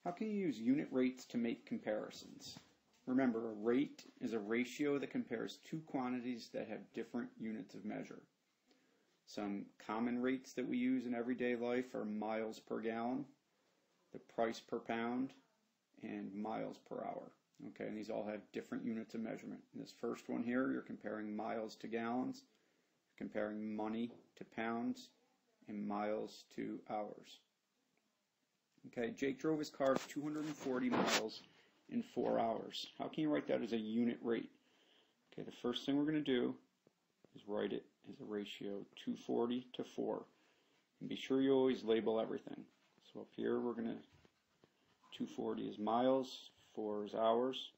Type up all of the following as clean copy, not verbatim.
How can you use unit rates to make comparisons? Remember, a rate is a ratio that compares two quantities that have different units of measure. Some common rates that we use in everyday life are miles per gallon, the price per pound, and miles per hour. Okay, and these all have different units of measurement. In this first one here, you're comparing miles to gallons, you're comparing money to pounds, and miles to hours. Okay, Jake drove his car 240 miles in 4 hours. How can you write that as a unit rate? Okay, the first thing we're going to do is write it as a ratio 240 to 4. And be sure you always label everything. So up here we're going to, 240 is miles, 4 is hours.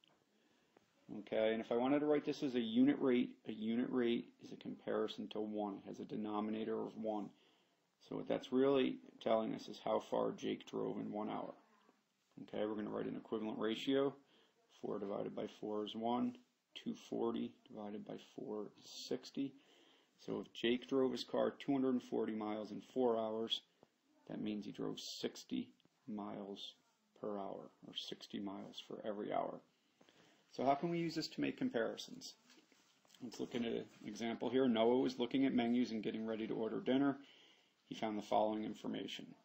Okay, and if I wanted to write this as a unit rate is a comparison to 1. It has a denominator of 1. So what that's really telling us is how far Jake drove in 1 hour. Okay, we're going to write an equivalent ratio. 4 divided by 4 is 1. 240 divided by 4 is 60. So if Jake drove his car 240 miles in 4 hours, that means he drove 60 miles per hour, or 60 miles for every hour. So how can we use this to make comparisons? Let's look at an example here. Noah was looking at menus and getting ready to order dinner. He found the following information.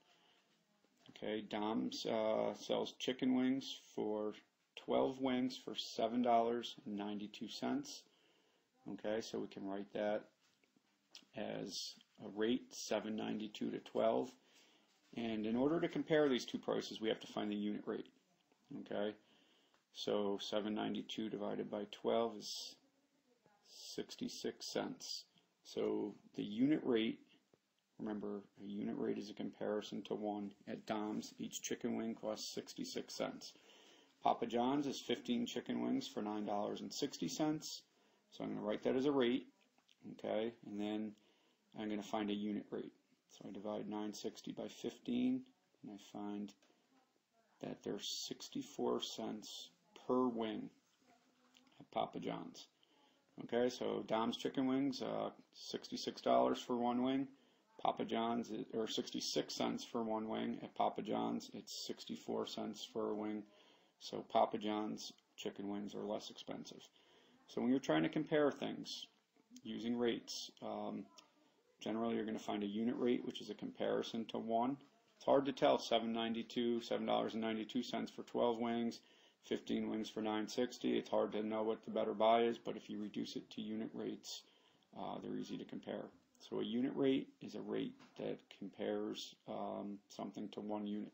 Okay, Dom's sells chicken wings for 12 wings for $7.92. Okay, so we can write that as a rate, $7.92 to 12. And in order to compare these two prices, we have to find the unit rate. Okay, so $7.92 divided by 12 is 66 cents. So the unit rate, remember, a unit rate is a comparison to 1. At Dom's, each chicken wing costs 66 cents. Papa John's is 15 chicken wings for $9.60. So I'm going to write that as a rate. Okay, and then I'm going to find a unit rate. So I divide 960 by 15, and I find that there's 64 cents per wing at Papa John's. Okay, so Dom's chicken wings, $66 for one wing. Papa John's, or 66 cents for one wing. At Papa John's, it's 64 cents for a wing. So Papa John's chicken wings are less expensive. So when you're trying to compare things using rates, generally you're going to find a unit rate, which is a comparison to 1. It's hard to tell $7.92 for 12 wings, 15 wings for $9.60. It's hard to know what the better buy is, but if you reduce it to unit rates, they're easy to compare. So a unit rate is a rate that compares something to 1 unit.